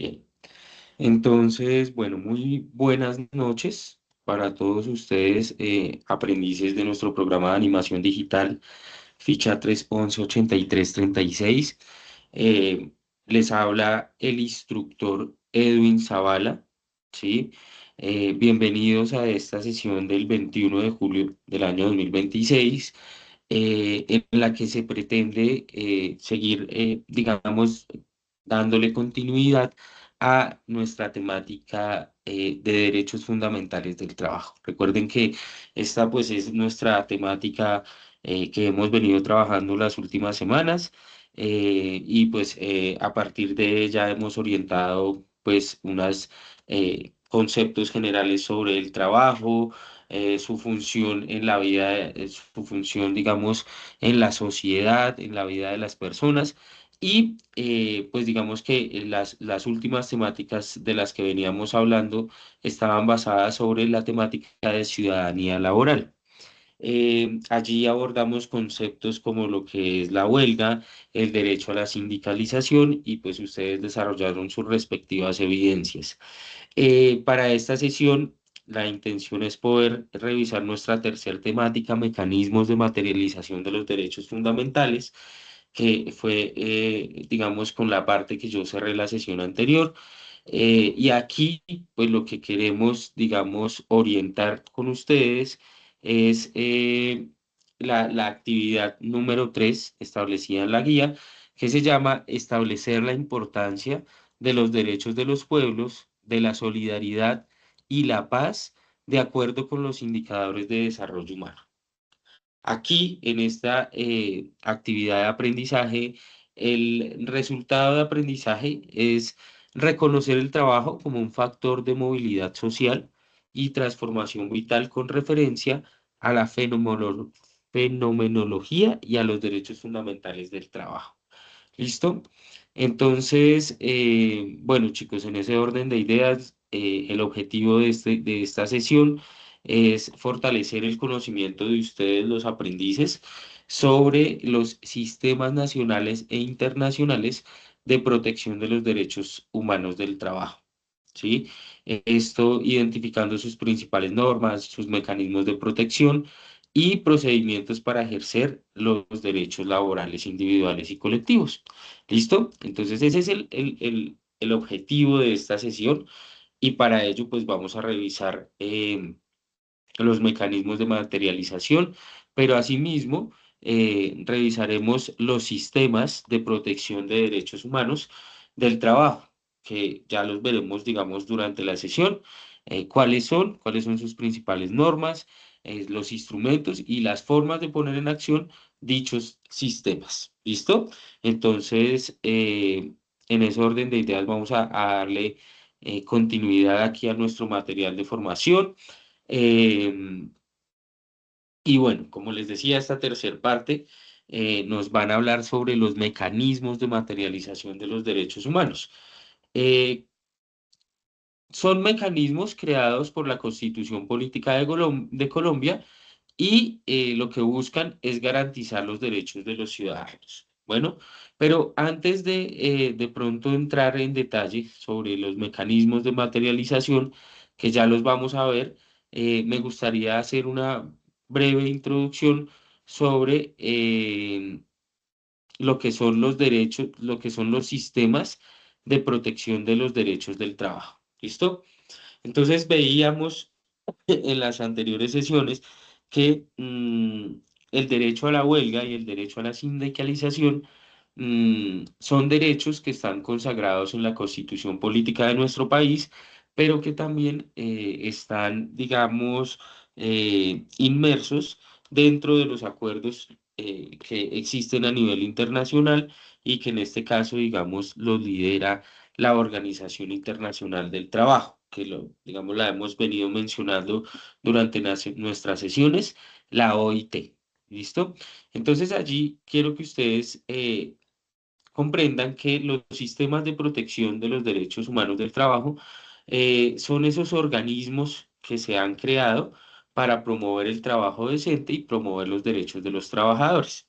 Bien, entonces, bueno, muy buenas noches para todos ustedes, aprendices de nuestro programa de animación digital, ficha 311-8336. Eh, Les habla el instructor Edwin Zavala, ¿sí? Bienvenidos a esta sesión del 21 de julio del año 2026, en la que se pretende seguir, digamos, dándole continuidad a nuestra temática de derechos fundamentales del trabajo. Recuerden que esta pues es nuestra temática que hemos venido trabajando las últimas semanas, y pues a partir de ella hemos orientado pues unos conceptos generales sobre el trabajo, su función en la vida, su función, digamos, en la sociedad, en la vida de las personas. Y pues digamos que las últimas temáticas de las que veníamos hablando estaban basadas sobre la temática de ciudadanía laboral. Allí abordamos conceptos como lo que es la huelga, el derecho a la sindicalización y pues ustedes desarrollaron sus respectivas evidencias. Para esta sesión, la intención es poder revisar nuestra tercer temática, mecanismos de materialización de los derechos fundamentales, que fue, digamos, con la parte que yo cerré la sesión anterior. Y aquí, pues lo que queremos, digamos, orientar con ustedes es la actividad número 3 establecida en la guía, que se llama establecer la importancia de los derechos de los pueblos, de la solidaridad y la paz, de acuerdo con los indicadores de desarrollo humano. Aquí, en esta actividad de aprendizaje, el resultado de aprendizaje es reconocer el trabajo como un factor de movilidad social y transformación vital con referencia a la fenomenología y a los derechos fundamentales del trabajo. ¿Listo? Entonces, bueno, chicos, en ese orden de ideas, el objetivo de esta sesión es fortalecer el conocimiento de ustedes, los aprendices, sobre los sistemas nacionales e internacionales de protección de los derechos humanos del trabajo. ¿Sí? Esto identificando sus principales normas, sus mecanismos de protección y procedimientos para ejercer los derechos laborales individuales y colectivos. ¿Listo? Entonces ese es el objetivo de esta sesión, y para ello pues vamos a revisar los mecanismos de materialización, pero asimismo revisaremos los sistemas de protección de derechos humanos del trabajo, que ya los veremos, digamos, durante la sesión. Cuáles son sus principales normas, los instrumentos y las formas de poner en acción dichos sistemas. ¿Listo? Entonces, en ese orden de ideas vamos a darle continuidad aquí a nuestro material de formación. Em, y bueno, como les decía, esta tercer parte nos van a hablar sobre los mecanismos de materialización de los derechos humanos. Eh, Son mecanismos creados por la Constitución Política de Colombia, y lo que buscan es garantizar los derechos de los ciudadanos. Bueno, pero antes de pronto entrar en detalle sobre los mecanismos de materialización, que ya los vamos a ver, me gustaría hacer una breve introducción sobre lo que son los derechos, lo que son los sistemas de protección de los derechos del trabajo. ¿Listo? Entonces veíamos en las anteriores sesiones que el derecho a la huelga y el derecho a la sindicalización son derechos que están consagrados en la Constitución Política de nuestro país, pero que también están, digamos, inmersos dentro de los acuerdos que existen a nivel internacional, y que en este caso, digamos, los lidera la Organización Internacional del Trabajo, que digamos, la hemos venido mencionando durante nuestras sesiones, la OIT. ¿Listo? Entonces allí quiero que ustedes comprendan que los sistemas de protección de los derechos humanos del trabajo son esos organismos que se han creado para promover el trabajo decente y promover los derechos de los trabajadores.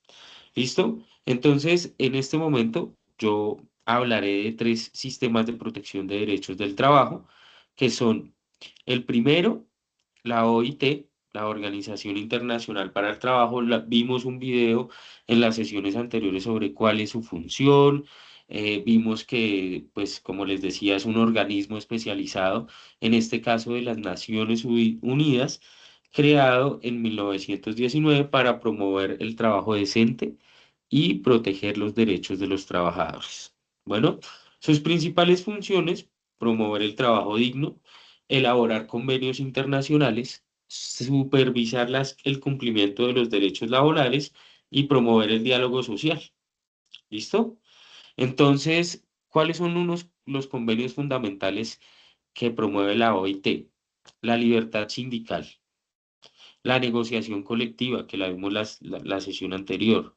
¿Listo? Entonces, en este momento, yo hablaré de tres sistemas de protección de derechos del trabajo, que son el primero, la OIT, la Organización Internacional para el Trabajo. Vimos un video en las sesiones anteriores sobre cuál es su función. Vimos que, pues, como les decía, es un organismo especializado, en este caso de las Naciones Unidas, creado en 1919 para promover el trabajo decente y proteger los derechos de los trabajadores. Bueno, sus principales funciones: promover el trabajo digno, elaborar convenios internacionales, supervisar el cumplimiento de los derechos laborales y promover el diálogo social. ¿Listo? Entonces, ¿cuáles son los convenios fundamentales que promueve la OIT? La libertad sindical, la negociación colectiva, que la vimos la sesión anterior,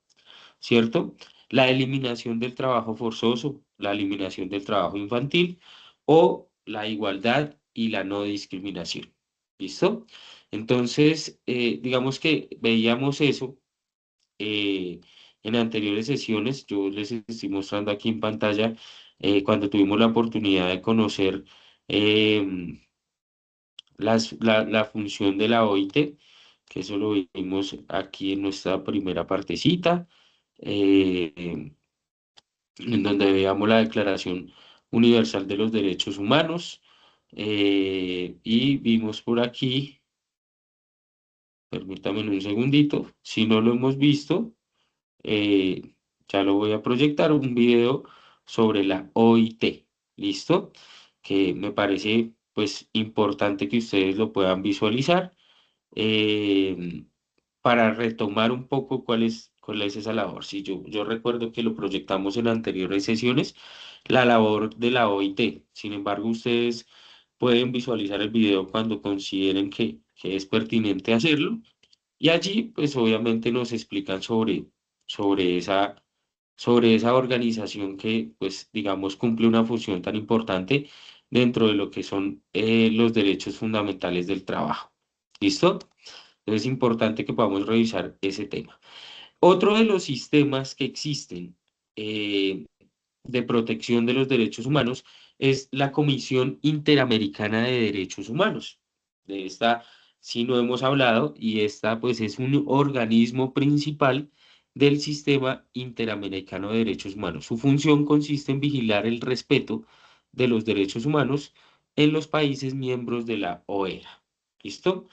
¿cierto? La eliminación del trabajo forzoso, la eliminación del trabajo infantil o la igualdad y la no discriminación. ¿Listo? Entonces, digamos que veíamos eso eh, en anteriores sesiones. Yo les estoy mostrando aquí en pantalla cuando tuvimos la oportunidad de conocer em, la función de la OIT, que eso lo vimos aquí en nuestra primera partecita. eh, en donde veamos la Declaración Universal de los Derechos Humanos. Y vimos por aquí, permítame un segundito, si no lo hemos visto, eh, ya lo voy a proyectar, un video sobre la OIT. ¿Listo? Que me parece pues importante que ustedes lo puedan visualizar, eh, para retomar un poco cuál es esa labor. Sí, yo recuerdo que lo proyectamos en anteriores sesiones, la labor de la OIT. Sin embargo, ustedes pueden visualizar el video cuando consideren que es pertinente hacerlo. Y allí, pues obviamente nos explican sobre esa, sobre esa organización que, pues, digamos, cumple una función tan importante dentro de lo que son los derechos fundamentales del trabajo. ¿Listo? Entonces es importante que podamos revisar ese tema. Otro de los sistemas que existen eh, de protección de los derechos humanos es la Comisión Interamericana de Derechos Humanos. De esta sí no hemos hablado, y esta pues es un organismo principal del sistema interamericano de derechos humanos. Su función consiste en vigilar el respeto de los derechos humanos en los países miembros de la OEA. ¿Listo?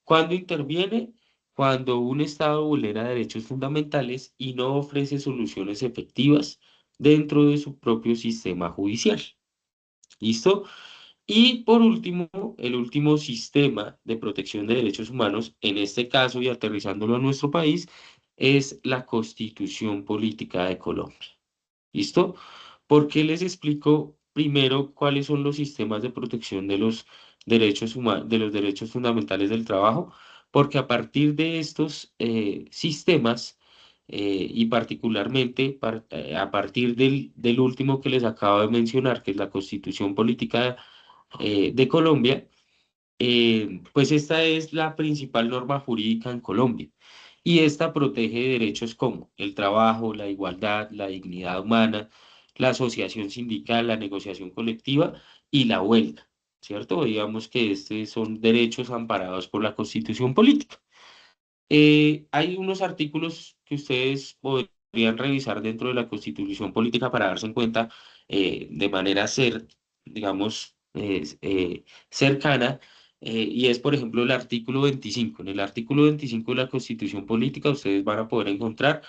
¿Cuándo interviene? Cuando un Estado vulnera derechos fundamentales y no ofrece soluciones efectivas dentro de su propio sistema judicial. ¿Listo? Y por último, el último sistema de protección de derechos humanos, en este caso y aterrizándolo a nuestro país, es la Constitución Política de Colombia. ¿Listo? ¿Por qué les explico primero cuáles son los sistemas de protección de los derechos humanos, de los derechos fundamentales del trabajo? Porque a partir de estos sistemas, y particularmente a partir del último que les acabo de mencionar, que es la Constitución Política de Colombia, pues esta es la principal norma jurídica en Colombia. Y esta protege derechos como el trabajo, la igualdad, la dignidad humana, la asociación sindical, la negociación colectiva y la huelga, ¿cierto? Digamos que estos son derechos amparados por la Constitución Política. Hay unos artículos que ustedes podrían revisar dentro de la Constitución Política para darse en cuenta de manera digamos, cercana, y es, por ejemplo, el artículo 25. En el artículo 25 de la Constitución Política ustedes van a poder encontrar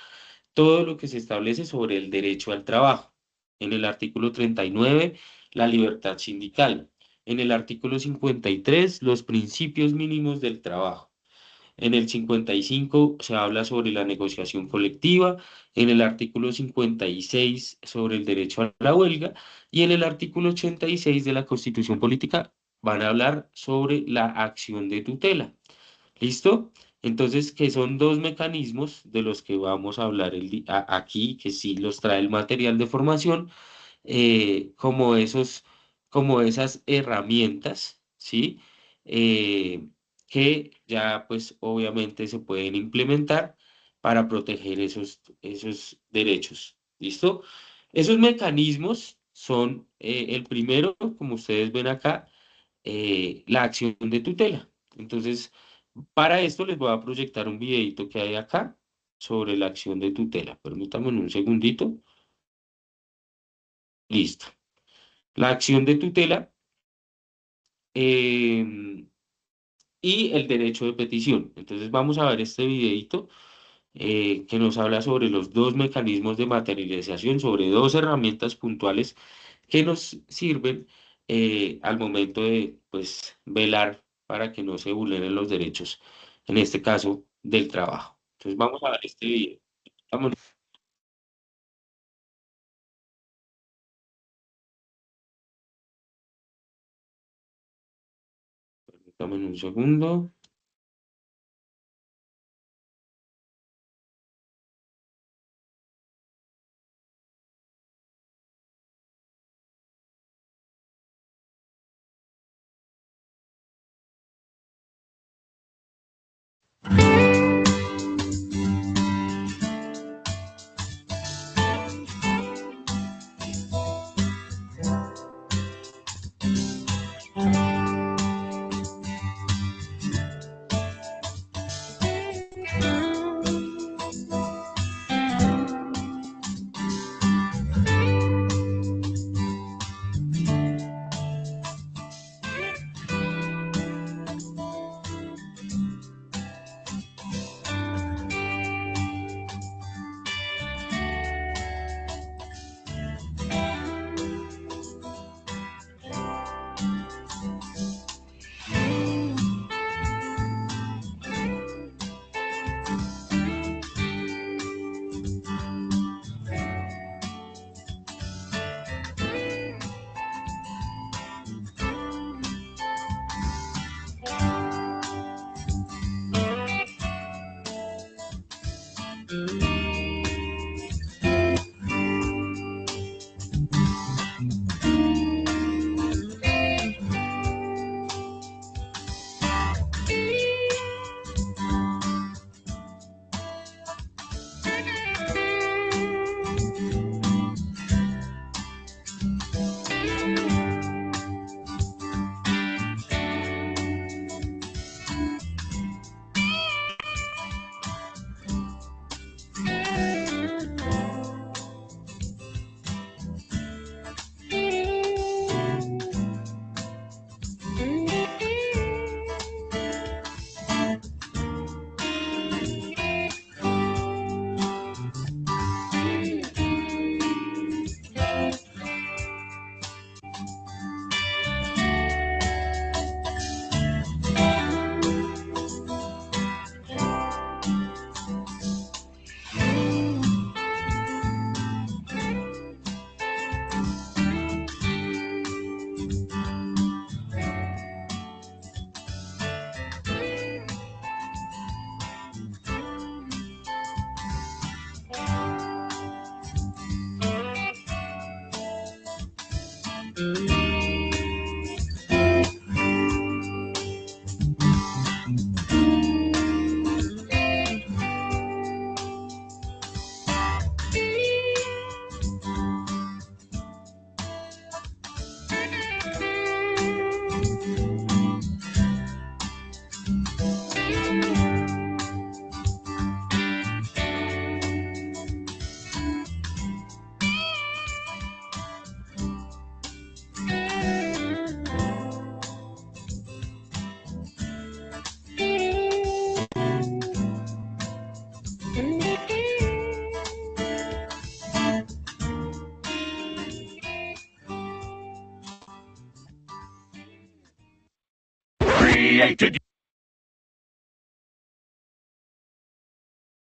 todo lo que se establece sobre el derecho al trabajo. En el artículo 39, la libertad sindical. En el artículo 53, los principios mínimos del trabajo. En el 55 se habla sobre la negociación colectiva, en el artículo 56 sobre el derecho a la huelga, y en el artículo 86 de la Constitución Política van a hablar sobre la acción de tutela. ¿Listo? Entonces, que son dos mecanismos de los que vamos a hablar aquí, que sí los trae el material de formación, como como esas herramientas, ¿sí? Eh, que ya pues obviamente se pueden implementar para proteger esos derechos. ¿Listo? Esos mecanismos son, el primero, como ustedes ven acá, la acción de tutela. Entonces, para esto les voy a proyectar un videito que hay acá sobre la acción de tutela. Permítanme un segundito. Listo. La acción de tutela eh, y el derecho de petición. Entonces, vamos a ver este videito que nos habla sobre los dos mecanismos de materialización, sobre dos herramientas puntuales que nos sirven al momento de, pues, velar para que no se vulneren los derechos, en este caso, del trabajo. Entonces, vamos a ver este video. Vamos, dame un segundo.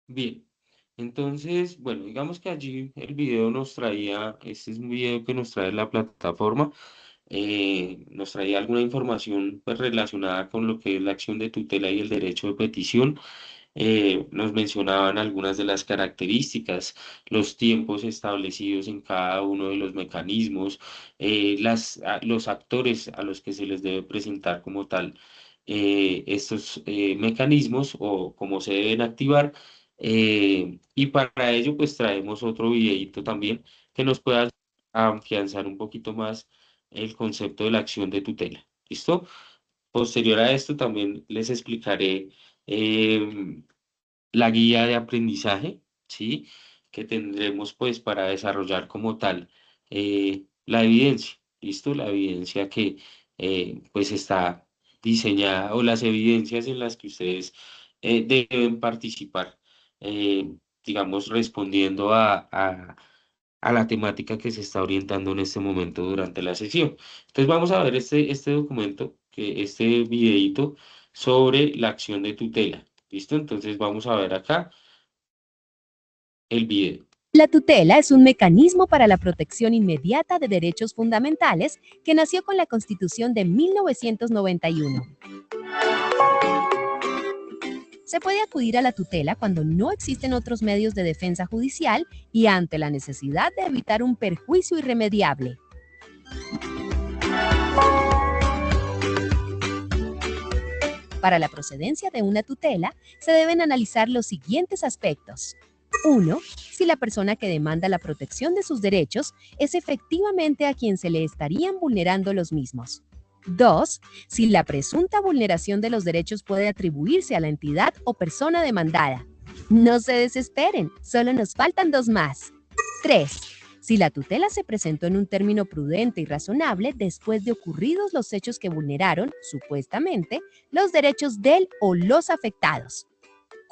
Bien, entonces, bueno, digamos que allí el video nos traía, este es un video que nos trae la plataforma, nos traía alguna información pues, relacionada con lo que es la acción de tutela y el derecho de petición. Nos mencionaban algunas de las características, los tiempos establecidos en cada uno de los mecanismos, los actores a los que se les debe presentar como tal estos mecanismos o cómo se deben activar. Y para ello pues traemos otro videito también que nos pueda afianzar un poquito más el concepto de la acción de tutela. ¿Listo? Posterior a esto también les explicaré em, la guía de aprendizaje, ¿sí? Que tendremos pues para desarrollar como tal la evidencia, ¿listo? La evidencia que pues está diseñada o las evidencias en las que ustedes deben participar, digamos, respondiendo a la temática que se está orientando en este momento durante la sesión. Entonces vamos a ver este documento, este videíto sobre la acción de tutela. ¿Listo? Entonces vamos a ver acá el video. La tutela es un mecanismo para la protección inmediata de derechos fundamentales que nació con la Constitución de 1991. Se puede acudir a la tutela cuando no existen otros medios de defensa judicial y ante la necesidad de evitar un perjuicio irremediable. Para la procedencia de una tutela, se deben analizar los siguientes aspectos. 1. Si la persona que demanda la protección de sus derechos es efectivamente a quien se le estarían vulnerando los mismos. 2. Si la presunta vulneración de los derechos puede atribuirse a la entidad o persona demandada. No se desesperen, solo nos faltan 2 más. 3. Si la tutela se presentó en un término prudente y razonable después de ocurridos los hechos que vulneraron, supuestamente, los derechos del o los afectados.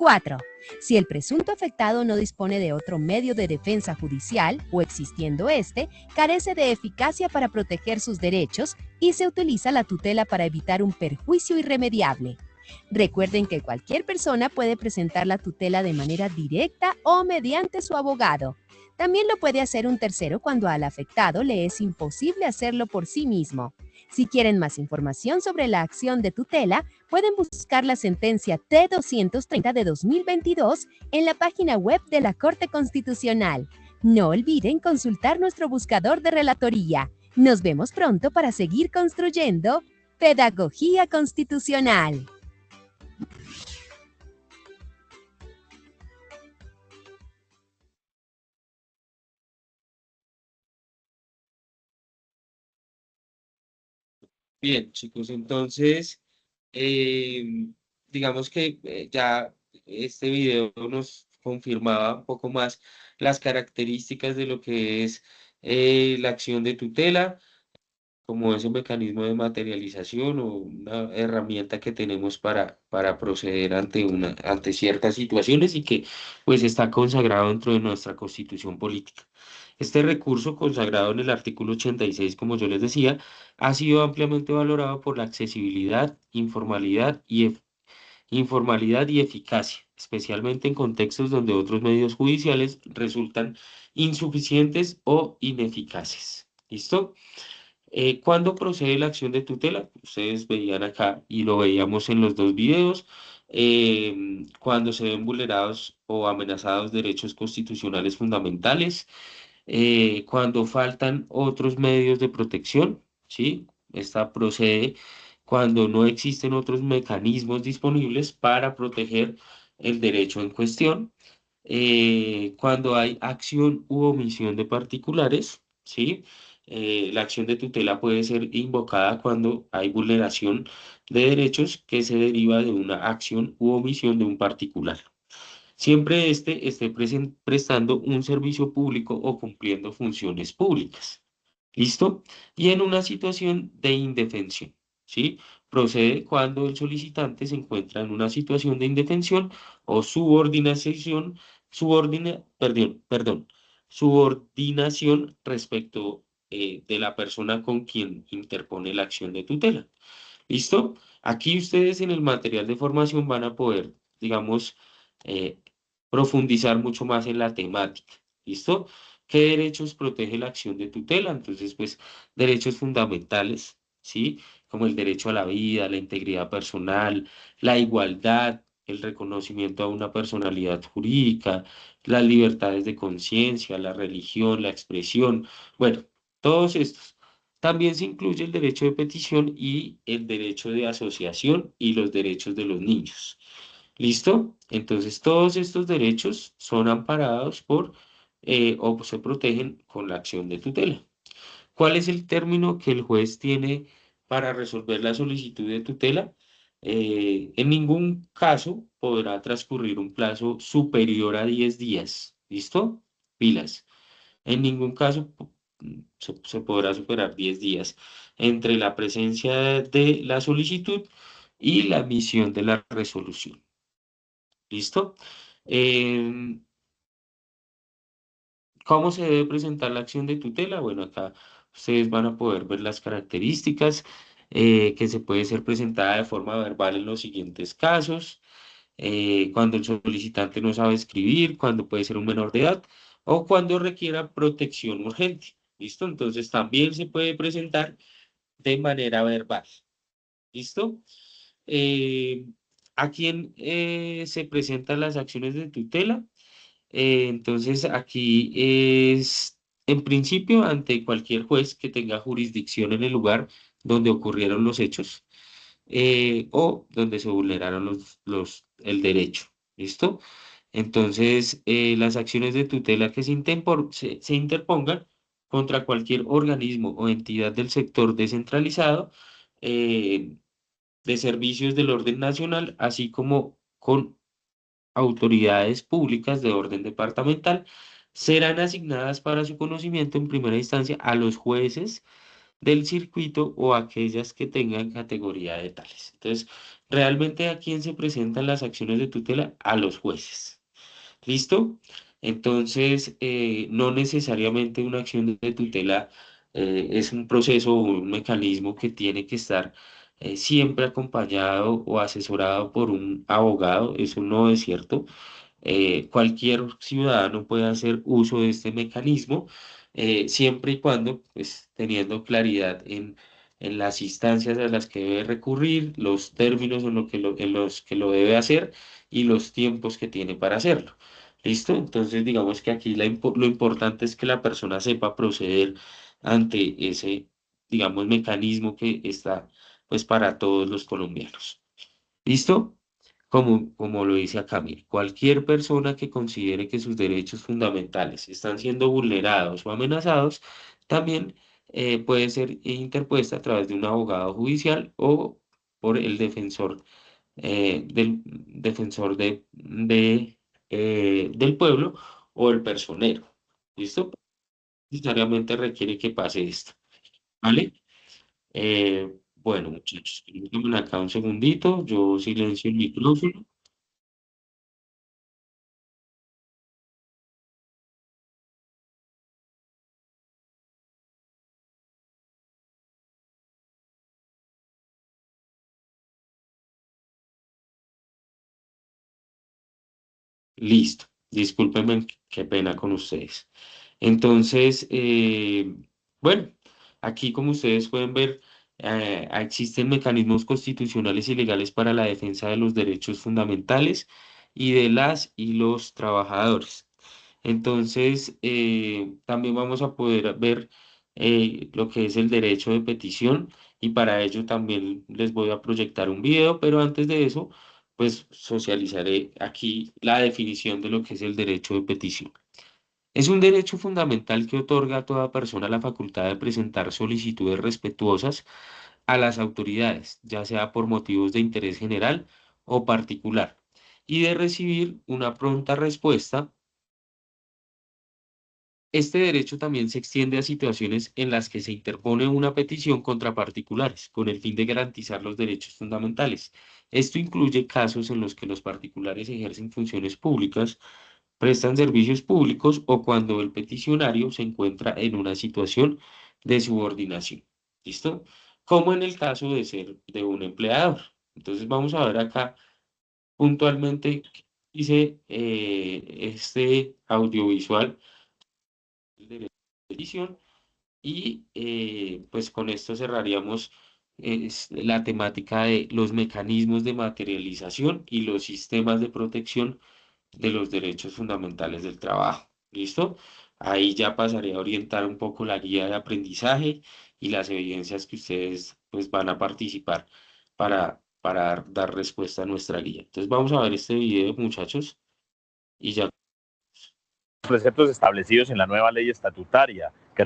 4. Si el presunto afectado no dispone de otro medio de defensa judicial o existiendo este, carece de eficacia para proteger sus derechos y se utiliza la tutela para evitar un perjuicio irremediable. Recuerden que cualquier persona puede presentar la tutela de manera directa o mediante su abogado. También lo puede hacer un tercero cuando al afectado le es imposible hacerlo por sí mismo. Si quieren más información sobre la acción de tutela, pueden buscar la sentencia T-230 de 2022 en la página web de la Corte Constitucional. No olviden consultar nuestro buscador de relatoría. Nos vemos pronto para seguir construyendo Pedagogía Constitucional. Bien, chicos, entonces, digamos que ya este video nos confirmaba un poco más las características de lo que es la acción de tutela, como ese mecanismo de materialización o una herramienta que tenemos para proceder ante ciertas situaciones y que pues está consagrado dentro de nuestra constitución política. Este recurso consagrado en el artículo 86, como yo les decía, ha sido ampliamente valorado por la accesibilidad, informalidad y eficacia, especialmente en contextos donde otros medios judiciales resultan insuficientes o ineficaces. ¿Listo? ¿Cuándo procede la acción de tutela? Ustedes veían acá y lo veíamos en los dos videos. Cuando se ven vulnerados o amenazados derechos constitucionales fundamentales, cuando faltan otros medios de protección, ¿sí? Esta procede cuando no existen otros mecanismos disponibles para proteger el derecho en cuestión, cuando hay acción u omisión de particulares, ¿sí? La acción de tutela puede ser invocada cuando hay vulneración de derechos que se deriva de una acción u omisión de un particular. Siempre esté prestando un servicio público o cumpliendo funciones públicas. ¿Listo? Y en una situación de indefensión, ¿sí? Procede cuando el solicitante se encuentra en una situación de indefensión o subordinación respecto de la persona con quien interpone la acción de tutela. ¿Listo? Aquí ustedes en el material de formación van a poder, digamos, eh, profundizar mucho más en la temática. ¿Listo? ¿Qué derechos protege la acción de tutela? Entonces, pues, derechos fundamentales, ¿sí? Como el derecho a la vida, la integridad personal, la igualdad, el reconocimiento a una personalidad jurídica, las libertades de conciencia, la religión, la expresión, bueno, todos estos. También se incluye el derecho de petición y el derecho de asociación y los derechos de los niños. ¿Listo? Entonces, todos estos derechos son amparados por o se protegen con la acción de tutela. ¿Cuál es el término que el juez tiene para resolver la solicitud de tutela? En ningún caso podrá transcurrir un plazo superior a 10 días. ¿Listo? Pilas. En ningún caso se podrá superar 10 días entre la presencia de la solicitud y la emisión de la resolución. ¿Listo? Em, ¿Cómo se debe presentar la acción de tutela? Bueno, acá ustedes van a poder ver las características que se puede ser presentada de forma verbal en los siguientes casos, cuando el solicitante no sabe escribir, cuando puede ser un menor de edad o cuando requiera protección urgente. ¿Listo? Entonces también se puede presentar de manera verbal. ¿Listo? Eh, ¿A quién se presentan las acciones de tutela? Entonces, aquí es, en principio, ante cualquier juez que tenga jurisdicción en el lugar donde ocurrieron los hechos o donde se vulneraron el derecho. ¿Listo? Entonces, las acciones de tutela que se interpongan contra cualquier organismo o entidad del sector descentralizado eh, de servicios del orden nacional, así como con autoridades públicas de orden departamental, serán asignadas para su conocimiento en primera instancia a los jueces del circuito o aquellas que tengan categoría de tales. Entonces, realmente a quién se presentan las acciones de tutela, a los jueces. ¿Listo? Entonces, no necesariamente una acción de tutela es un proceso o un mecanismo que tiene que estar siempre acompañado o asesorado por un abogado. Eso no es cierto. Cualquier ciudadano puede hacer uso de este mecanismo siempre y cuando, pues, teniendo claridad en las instancias a las que debe recurrir, los términos en los que lo debe hacer y los tiempos que tiene para hacerlo. ¿Listo? Entonces, digamos que aquí lo importante es que la persona sepa proceder ante ese, digamos, mecanismo que está, pues, para todos los colombianos. ¿Listo? Como lo dice acá, mire, cualquier persona que considere que sus derechos fundamentales están siendo vulnerados o amenazados, también puede ser interpuesta a través de un abogado judicial o por el defensor del pueblo o el personero. ¿Listo? Necesariamente requiere que pase esto. ¿Vale? Bueno, muchachos, permítanme acá un segundito, yo silencio el micrófono. Listo. Discúlpenme, qué pena con ustedes. Entonces, bueno, aquí como ustedes pueden ver, existen mecanismos constitucionales y legales para la defensa de los derechos fundamentales y de las y los trabajadores. Entonces, también vamos a poder ver lo que es el derecho de petición y para ello también les voy a proyectar un video, pero antes de eso, pues socializaré aquí la definición de lo que es el derecho de petición. Es un derecho fundamental que otorga a toda persona la facultad de presentar solicitudes respetuosas a las autoridades, ya sea por motivos de interés general o particular, y de recibir una pronta respuesta. Este derecho también se extiende a situaciones en las que se interpone una petición contra particulares, con el fin de garantizar los derechos fundamentales. Esto incluye casos en los que los particulares ejercen funciones públicas, prestan servicios públicos o cuando el peticionario se encuentra en una situación de subordinación. ¿Listo? Como en el caso de ser de un empleador. Entonces vamos a ver acá puntualmente qué dice este audiovisual de petición y pues con esto cerraríamos la temática de los mecanismos de materialización y los sistemas de protección de los derechos fundamentales del trabajo. ¿Listo? Ahí ya pasaré a orientar un poco la guía de aprendizaje y las evidencias que ustedes pues van a participar para dar respuesta a nuestra guía. Entonces vamos a ver este video, muchachos, y ya. Preceptos establecidos en la nueva ley estatutaria que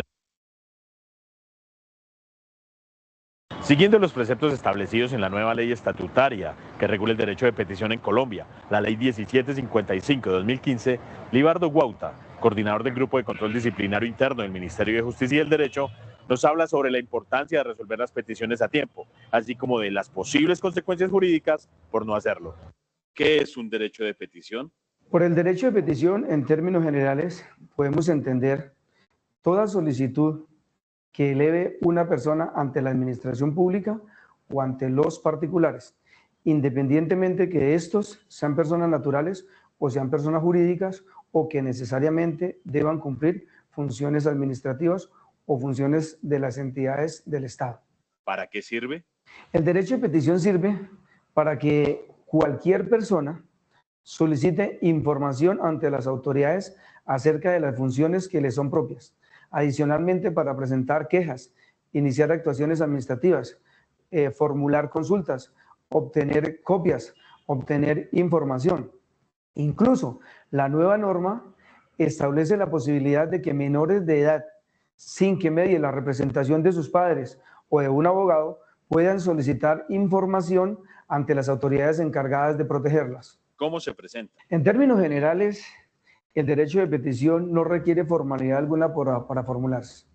Siguiendo los preceptos establecidos en la nueva ley estatutaria que regula el derecho de petición en Colombia, la ley 1755 de 2015, Libardo Guauta, coordinador del Grupo de Control Disciplinario Interno del Ministerio de Justicia y el Derecho, nos habla sobre la importancia de resolver las peticiones a tiempo, así como de las posibles consecuencias jurídicas por no hacerlo. ¿Qué es un derecho de petición? Por el derecho de petición, en términos generales, podemos entender toda solicitud que eleve una persona ante la administración pública o ante los particulares, independientemente que estos sean personas naturales o sean personas jurídicas o que necesariamente deban cumplir funciones administrativas o funciones de las entidades del Estado. ¿Para qué sirve? El derecho de petición sirve para que cualquier persona solicite información ante las autoridades acerca de las funciones que le son propias. Adicionalmente, para presentar quejas, iniciar actuaciones administrativas, formular consultas, obtener copias, obtener información. Incluso la nueva norma establece la posibilidad de que menores de edad, sin que medie la representación de sus padres o de un abogado, puedan solicitar información ante las autoridades encargadas de protegerlas. ¿Cómo se presenta? En términos generales, el derecho de petición no requiere formalidad alguna para formularse.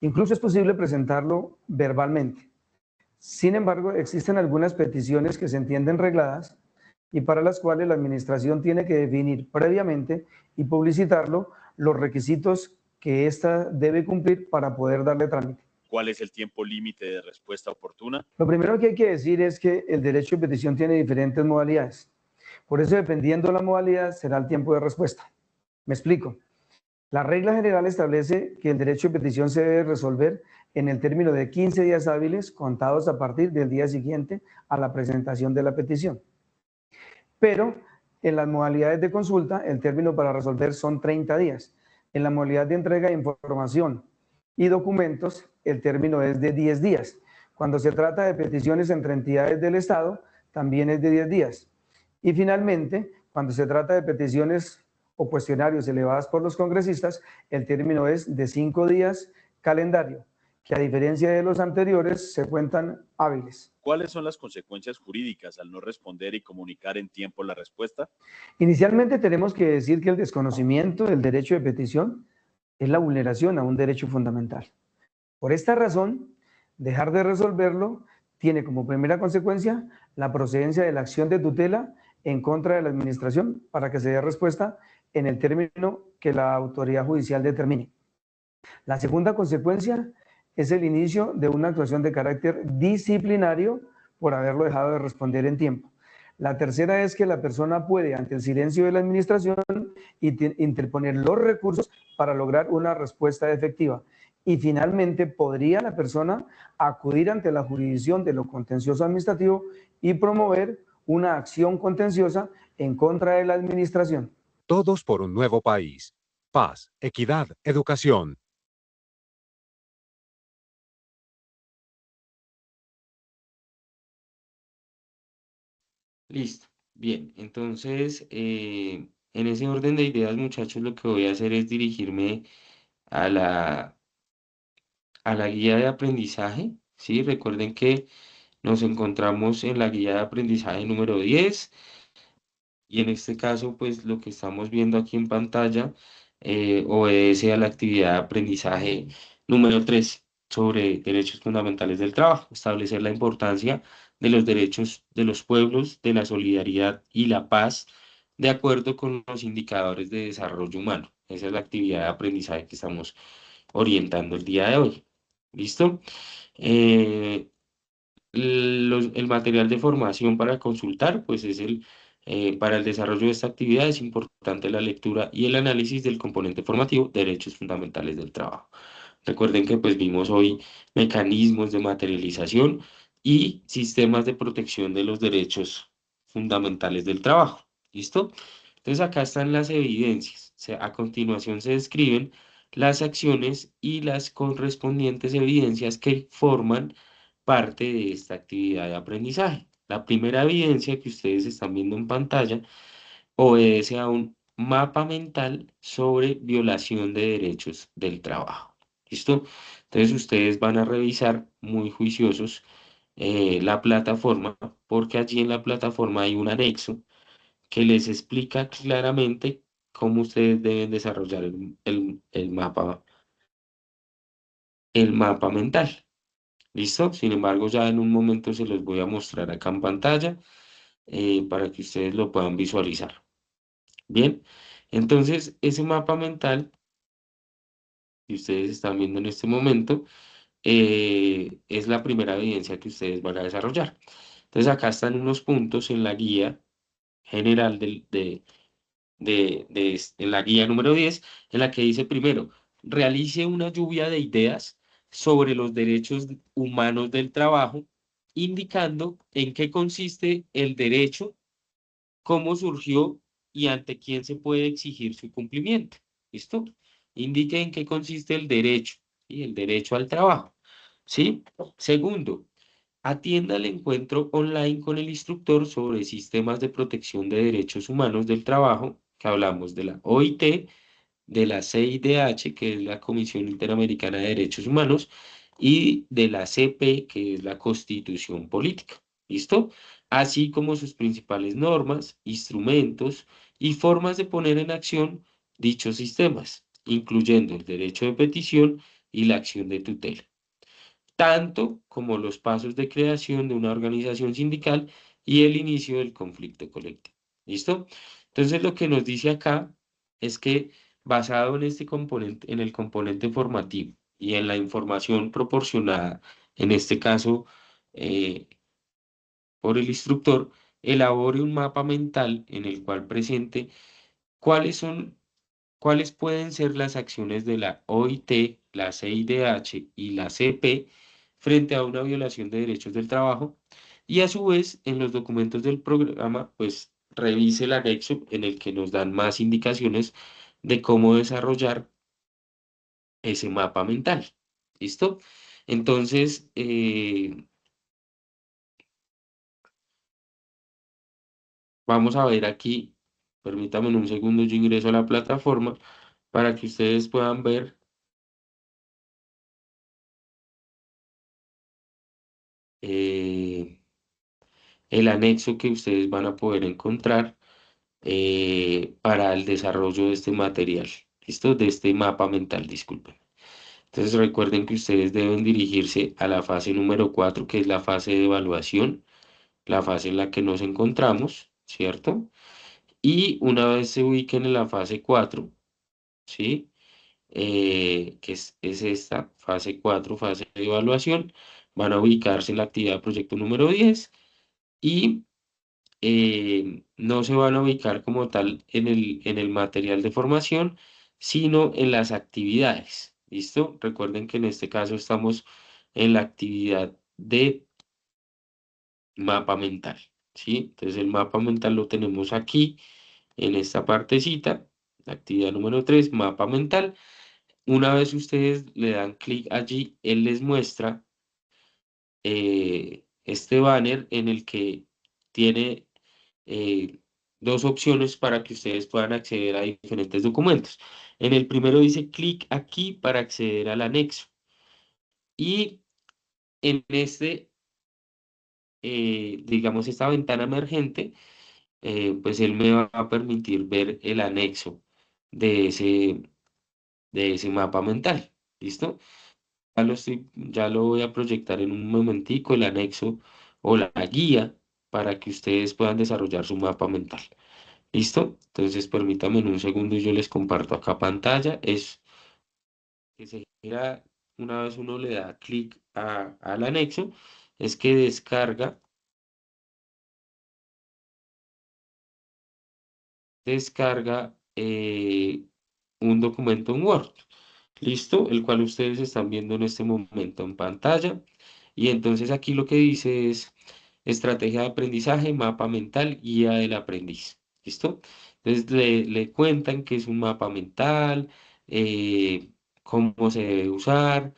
Incluso es posible presentarlo verbalmente. Sin embargo, existen algunas peticiones que se entienden regladas y para las cuales la administración tiene que definir previamente y publicitarlo los requisitos que ésta debe cumplir para poder darle trámite. ¿Cuál es el tiempo límite de respuesta oportuna? Lo primero que hay que decir es que el derecho de petición tiene diferentes modalidades. Por eso, dependiendo de la modalidad, será el tiempo de respuesta. Me explico. La regla general establece que el derecho de petición se debe resolver en el término de 15 días hábiles contados a partir del día siguiente a la presentación de la petición. Pero en las modalidades de consulta, el término para resolver son 30 días. En la modalidad de entrega de información y documentos, el término es de 10 días. Cuando se trata de peticiones entre entidades del Estado, también es de 10 días. Y finalmente, cuando se trata de peticiones o cuestionarios elevadas por los congresistas, el término es de 5 días calendario, que a diferencia de los anteriores se cuentan hábiles. ¿Cuáles son las consecuencias jurídicas al no responder y comunicar en tiempo la respuesta? Inicialmente tenemos que decir que el desconocimiento del derecho de petición es la vulneración a un derecho fundamental. Por esta razón, dejar de resolverlo tiene como primera consecuencia la procedencia de la acción de tutela en contra de la administración para que se dé respuesta en el término que la autoridad judicial determine. La segunda consecuencia es el inicio de una actuación de carácter disciplinario por haberlo dejado de responder en tiempo. La tercera es que la persona puede, ante el silencio de la administración, interponer los recursos para lograr una respuesta efectiva. Y finalmente, podría la persona acudir ante la jurisdicción de lo contencioso administrativo y promover una acción contenciosa en contra de la administración. Todos por un nuevo país. Paz, equidad, educación. Listo. Bien, entonces, en ese orden de ideas, muchachos, lo que voy a hacer es dirigirme a la guía de aprendizaje, ¿sí? Recuerden que nos encontramos en la guía de aprendizaje número 10 y en este caso, pues lo que estamos viendo aquí en pantalla obedece a la actividad de aprendizaje número 3 sobre derechos fundamentales del trabajo, establecer la importancia de los derechos de los pueblos, de la solidaridad y la paz, de acuerdo con los indicadores de desarrollo humano. Esa es la actividad de aprendizaje que estamos orientando el día de hoy. ¿Listo? Eh, el material de formación para consultar, pues es para el desarrollo de esta actividad es importante la lectura y el análisis del componente formativo, derechos fundamentales del trabajo. Recuerden que pues vimos hoy mecanismos de materialización y sistemas de protección de los derechos fundamentales del trabajo. ¿Listo? Entonces acá están las evidencias. A continuación se describen las acciones y las correspondientes evidencias que forman parte de esta actividad de aprendizaje. La primera evidencia que ustedes están viendo en pantalla obedece a un mapa mental sobre violación de derechos del trabajo. ¿Listo? Entonces ustedes van a revisar muy juiciosos la plataforma, porque allí en la plataforma hay un anexo que les explica claramente cómo ustedes deben desarrollar el mapa mental. ¿Listo? Sin embargo, ya en un momento se los voy a mostrar acá en pantalla para que ustedes lo puedan visualizar. Bien, entonces ese mapa mental que ustedes están viendo en este momento es la primera evidencia que ustedes van a desarrollar. Entonces acá están unos puntos en la guía general en la guía número 10 en la que dice primero, realice una lluvia de ideas sobre los derechos humanos del trabajo, indicando en qué consiste el derecho, cómo surgió y ante quién se puede exigir su cumplimiento. ¿Listo? Indique en qué consiste el derecho, y el derecho al trabajo. ¿Sí? Segundo, atienda el encuentro online con el instructor sobre sistemas de protección de derechos humanos del trabajo, que hablamos de la OIT, de la CIDH, que es la Comisión Interamericana de Derechos Humanos, y de la CP, que es la Constitución Política. ¿Listo? Así como sus principales normas, instrumentos y formas de poner en acción dichos sistemas, incluyendo el derecho de petición y la acción de tutela, tanto como los pasos de creación de una organización sindical y el inicio del conflicto colectivo. ¿Listo? Entonces lo que nos dice acá es que basado en este componente, en el componente formativo y en la información proporcionada, en este caso eh, por el instructor, elabore un mapa mental en el cual presente cuáles son cuáles pueden ser las acciones de la OIT, la CIDH y la CP frente a una violación de derechos del trabajo y a su vez en los documentos del programa pues revise el anexo en el que nos dan más indicaciones de cómo desarrollar ese mapa mental. ¿Listo? Entonces, vamos a ver aquí, permítanme un segundo, yo ingreso a la plataforma para que ustedes puedan ver eh, el anexo que ustedes van a poder encontrar para el desarrollo de este material. ¿Listo? De este mapa mental, disculpen. Entonces recuerden que ustedes deben dirigirse a la fase número 4, que es la fase de evaluación, la fase en la que nos encontramos, ¿cierto? Y una vez se ubiquen en la fase 4, ¿sí? Que es esta fase 4, fase de evaluación, van a ubicarse en la actividad proyecto número 10 y no se van a ubicar como tal en el material de formación, sino en las actividades. ¿Listo? Recuerden que en este caso estamos en la actividad de mapa mental. ¿Sí? Entonces el mapa mental lo tenemos aquí, en esta partecita, actividad número 3 mapa mental. Una vez ustedes le dan clic allí, él les muestra este banner en el que tiene eh, dos opciones para que ustedes puedan acceder a diferentes documentos. En el primero dice clic aquí para acceder al anexo. Y en digamos, esta ventana emergente, pues él me va a permitir ver el anexo de de ese mapa mental. ¿Listo? Ya lo voy a proyectar en un momentico, el anexo o la guía para que ustedes puedan desarrollar su mapa mental. ¿Listo? Entonces permítanme en un segundo y yo les comparto acá pantalla. Es que se genera una vez uno le da clic al anexo, es que descarga un documento en Word. ¿Listo? El cual ustedes están viendo en este momento en pantalla. Y entonces aquí lo que dice es estrategia de aprendizaje, mapa mental, guía del aprendiz. ¿Listo? Entonces le cuentan qué es un mapa mental, cómo se debe usar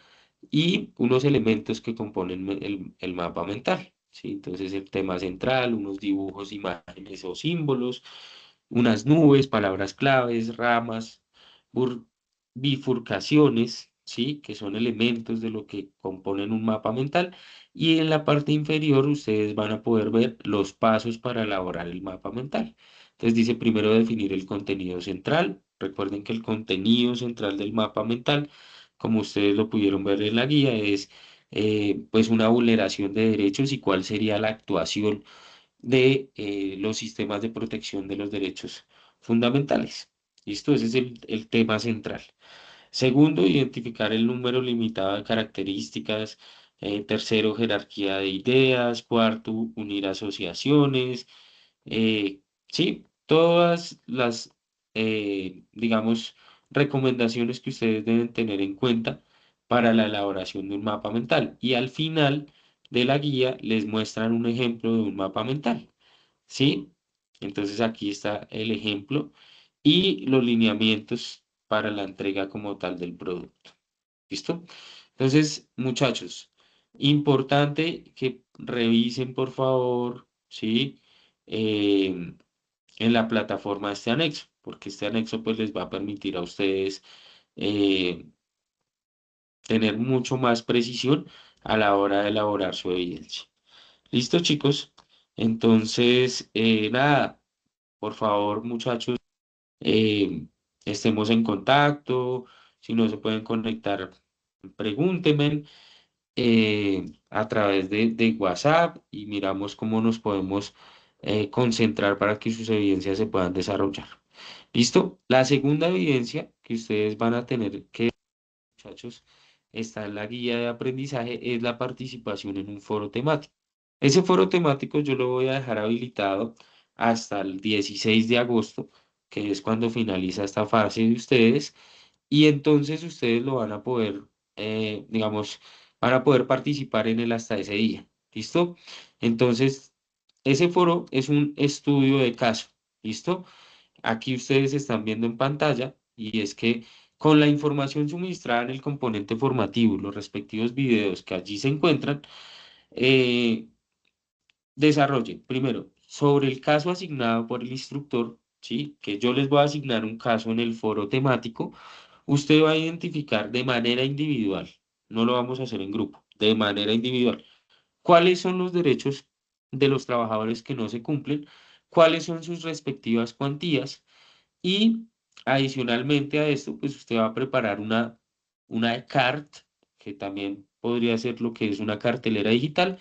y unos elementos que componen el mapa mental. ¿Sí? Entonces el tema central, unos dibujos, imágenes o símbolos, unas nubes, palabras claves, ramas, bur- bifurcaciones, ¿sí? Que son elementos de lo que componen un mapa mental. Y en la parte inferior ustedes van a poder ver los pasos para elaborar el mapa mental. Entonces dice primero definir el contenido central. Recuerden que el contenido central del mapa mental, como ustedes lo pudieron ver en la guía, es pues una vulneración de derechos y cuál sería la actuación de los sistemas de protección de los derechos fundamentales. ¿Listo? Ese es el tema central. Segundo, identificar el número limitado de características. Tercero, jerarquía de ideas. Cuarto, unir asociaciones. Sí, todas las, digamos, recomendaciones que ustedes deben tener en cuenta para la elaboración de un mapa mental. Y al final de la guía les muestran un ejemplo de un mapa mental. ¿Sí? Entonces aquí está el ejemplo y los lineamientos para la entrega como tal del producto. ¿Listo? Entonces, muchachos, importante que revisen por favor, ¿sí? Em, en la plataforma este anexo, porque este anexo pues les va a permitir a ustedes eh, tener mucho más precisión a la hora de elaborar su evidencia. ¿Listo, chicos? Entonces, nada, por favor, muchachos, eh, estemos en contacto. Si no se pueden conectar, pregúntenme a través de WhatsApp y miramos cómo nos podemos concentrar para que sus evidencias se puedan desarrollar. ¿Listo? La segunda evidencia que ustedes van a tener que, muchachos, está en la guía de aprendizaje, es la participación en un foro temático. Ese foro temático yo lo voy a dejar habilitado hasta el 16 de agosto, que es cuando finaliza esta fase de ustedes, y entonces ustedes lo van a poder, digamos, van a poder participar en él hasta ese día. ¿Listo? Entonces, ese foro es un estudio de caso. ¿Listo? Aquí ustedes están viendo en pantalla y es que con la información suministrada en el componente formativo, los respectivos videos que allí se encuentran, eh, desarrolle primero sobre el caso asignado por el instructor, ¿sí? Que yo les voy a asignar un caso en el foro temático. Usted va a identificar de manera individual, no lo vamos a hacer en grupo, de manera individual, cuáles son los derechos de los trabajadores que no se cumplen, cuáles son sus respectivas cuantías y adicionalmente a esto, pues usted va a preparar una CART, que también podría ser lo que es una cartelera digital,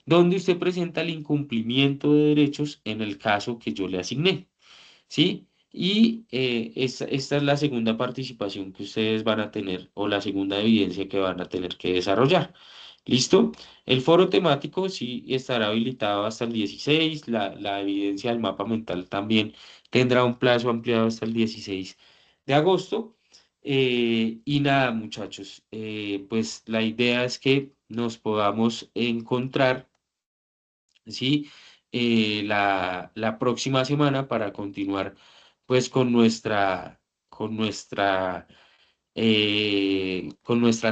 donde usted presenta el incumplimiento de derechos en el caso que yo le asigné. ¿Sí? Y esta es la segunda participación que ustedes van a tener o la segunda evidencia que van a tener que desarrollar. ¿Listo? El foro temático sí estará habilitado hasta el 16, la evidencia del mapa mental también tendrá un plazo ampliado hasta el 16 de agosto. Y nada, muchachos, pues la idea es que nos podamos encontrar, ¿sí? La próxima semana para continuar pues con nuestra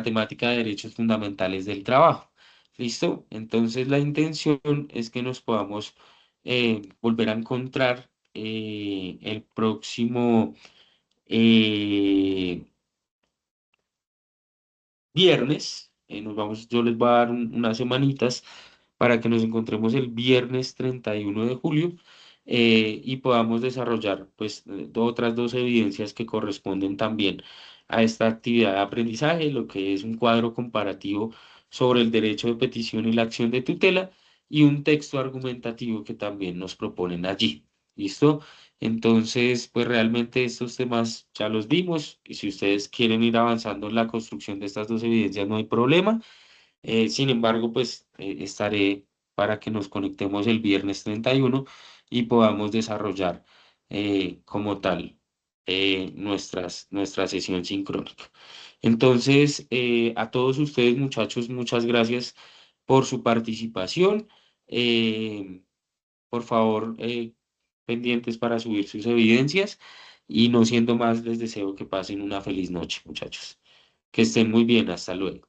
temática de derechos fundamentales del trabajo. ¿Listo? Entonces la intención es que nos podamos volver a encontrar el próximo eh, viernes. Yo les voy a dar unas semanitas para que nos encontremos el viernes 31 de julio y podamos desarrollar pues otras dos evidencias que corresponden también a esta actividad de aprendizaje, lo que es un cuadro comparativo sobre el derecho de petición y la acción de tutela y un texto argumentativo que también nos proponen allí. ¿Listo? Entonces, pues realmente estos temas ya los vimos y si ustedes quieren ir avanzando en la construcción de estas dos evidencias no hay problema. Sin embargo, pues estaré para que nos conectemos el viernes 31 y podamos desarrollar como tal nuestra sesión sincrónica. Entonces, a todos ustedes, muchachos, muchas gracias por su participación. Eh, por favor, pendientes para subir sus evidencias y no siendo más, les deseo que pasen una feliz noche, muchachos. Que estén muy bien, hasta luego.